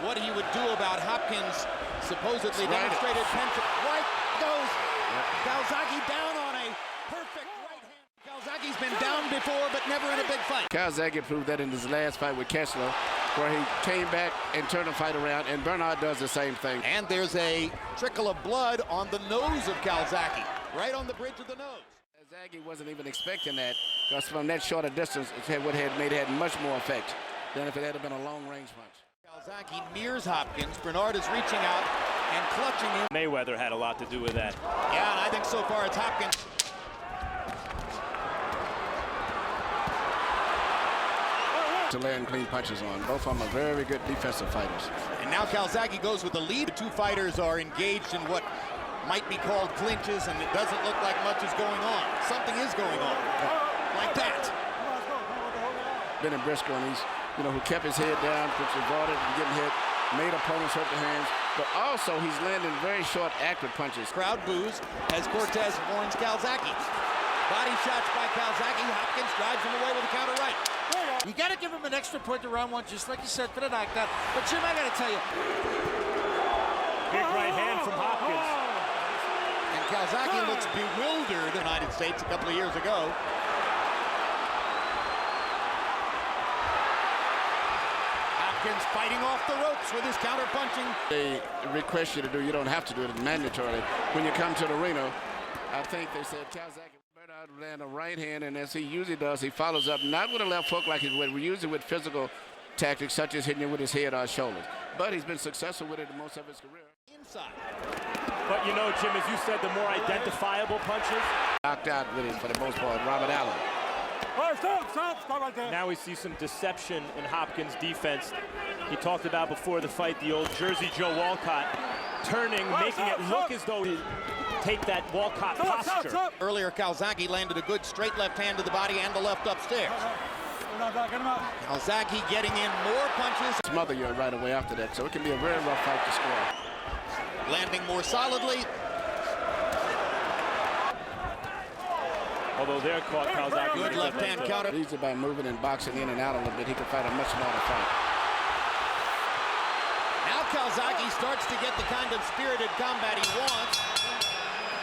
what he would do about Hopkins' supposedly demonstrated penchant. Right goes Calzaghe down on a perfect right hand. Calzaghe's been down before, but never in a big fight. Calzaghe proved that in his last fight with Kessler, where he came back and turned the fight around, and Bernard does the same thing. And there's a trickle of blood on the nose of Calzaghe, right on the bridge of the nose. Calzaghe wasn't even expecting that, because from that shorter distance, it would have made it had much more effect than if it had been a long-range punch. Calzaghe nears Hopkins. Bernard is reaching out and clutching him. Mayweather had a lot to do with that. Yeah, and I think so far it's Hopkins. To land clean punches on. Both of them are very good defensive fighters. And now Calzaghe goes with the lead. The two fighters are engaged in what might be called clinches, and it doesn't look like much is going on. Something is going on. Like that. Been in Briscoe, and he's, who kept his head down, which avoided getting hit, made opponents hurt their hands, but also he's landing very short, accurate punches. Crowd boos as Cortez warns Calzaghe. Body shots by Calzaghe. Hopkins drives him away with a counter right. You got to give him an extra point to round one, just like you said, for the knockdown. But Jim, I got to tell you. Big right hand from Hopkins. And Calzaghe looks bewildered in the United States a couple of years ago. Hopkins fighting off the ropes with his counter-punching. They request you to do, you don't have to do it mandatorily. When you come to the arena, I think they said Calzaghe land a right hand, and as he usually does, he follows up not with a left hook like he would, usually with physical tactics such as hitting you with his head or shoulders. But he's been successful with it in most of his career. Inside. But Jim, as you said, the more identifiable punches. Knocked out really for the most part, Robert Allen. Stop right there. Now we see some deception in Hopkins' defense. He talked about before the fight the old Jersey Joe Walcott turning, making it look as though he take that Walcott posture. Earlier, Calzaghe landed a good straight left hand to the body and the left upstairs. Calzaghe getting in more punches. Smother you right away after that, so it can be a very rough fight to score. Landing more solidly. Although they're caught Calzaghe. Good left hand counter. Easy by moving and boxing in and out a little bit. He can fight a much smarter fight. Now Calzaghe starts to get the kind of spirited combat he wants.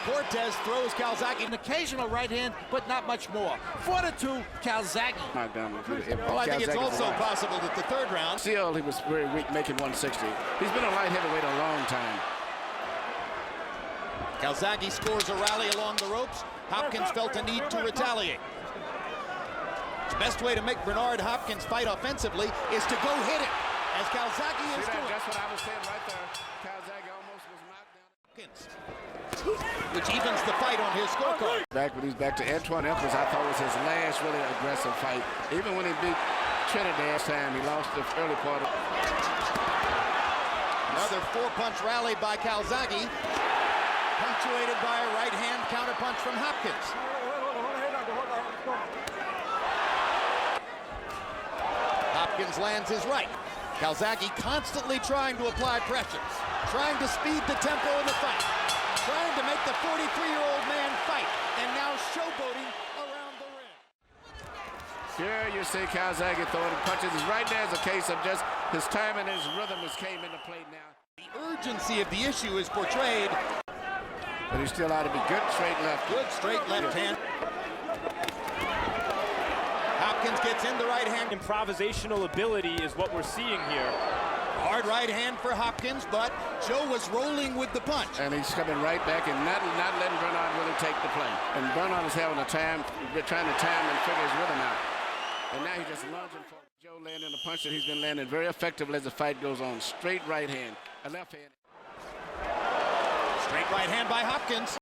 Cortez throws Calzaghe. An occasional right hand, but not much more. 4-2, Calzaghe. Well, I think it's also possible that the third round. Still, he was very weak, making 160. He's been a light heavyweight a long time. Calzaghe scores a rally along the ropes. Hopkins felt a need to retaliate. The best way to make Bernard Hopkins fight offensively is to go hit him, as Calzaghe is doing. That's what I was saying right there. Calzaghe almost was knocked down. Hopkins, which evens the fight on his scorecard. Back when he's back to Antoine Elkins, I thought was his last really aggressive fight. Even when he beat Trinidad time, he lost the early part. Another four-punch rally by Calzaghe, punctuated by a right-hand counterpunch from Hopkins. Hopkins lands his right. Calzaghe constantly trying to apply pressures, trying to speed the tempo of the fight, trying to make the 43-year-old man fight, and now showboating around the ring. Here you see Calzaghe throwing punches. Right there is a case of just his time and his rhythm has came into play now. The urgency of the issue is portrayed. But he still ought to be good straight left. Good straight left hand. Hopkins gets in the right hand. Improvisational ability is what we're seeing here. Hard right hand for Hopkins, but Joe was rolling with the punch. And he's coming right back and not letting Bernard really take the play. And Bernard is having a time, trying to time and figure his rhythm out. And now he's just lunging for Joe landing a punch that he's been landing very effectively as the fight goes on. Straight right hand, a left hand. Straight right hand by Hopkins.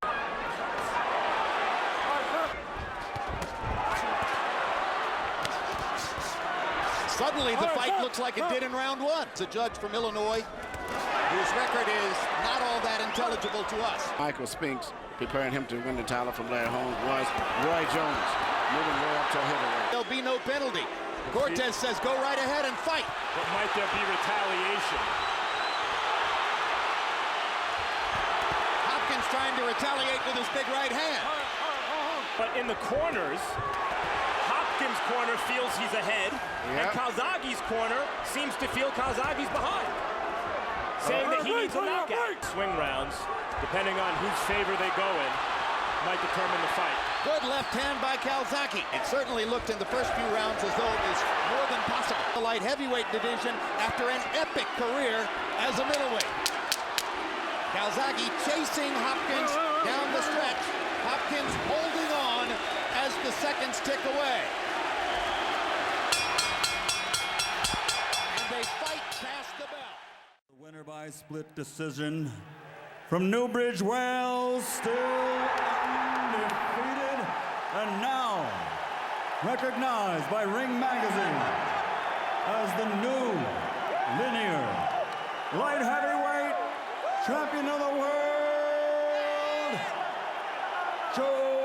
Suddenly the fight looks like it did in round one. It's a judge from Illinois whose record is not all that intelligible to us. Michael Spinks, preparing him to win the title from Larry Holmes, was Roy Jones, moving way up to heavyweight. There'll be no penalty. Cortez says go right ahead and fight. But might there be retaliation? Hopkins trying to retaliate with his big right hand. But in the corners, Hopkins' corner feels he's ahead, and Calzaghe's corner seems to feel Calzaghe's behind. saying that he needs a knockout. Swing rounds, depending on whose favor they go in, might determine the fight. Good left hand by Calzaghe. It certainly looked in the first few rounds as though it was more than possible. The light heavyweight division after an epic career as a middleweight. Calzaghe chasing Hopkins down the stretch. Hopkins holding on as the seconds tick away. And they fight past the bell. The winner by split decision from Newbridge, Wales, still undefeated, and now recognized by Ring Magazine as the new linear light heavyweight champion of the world, Joe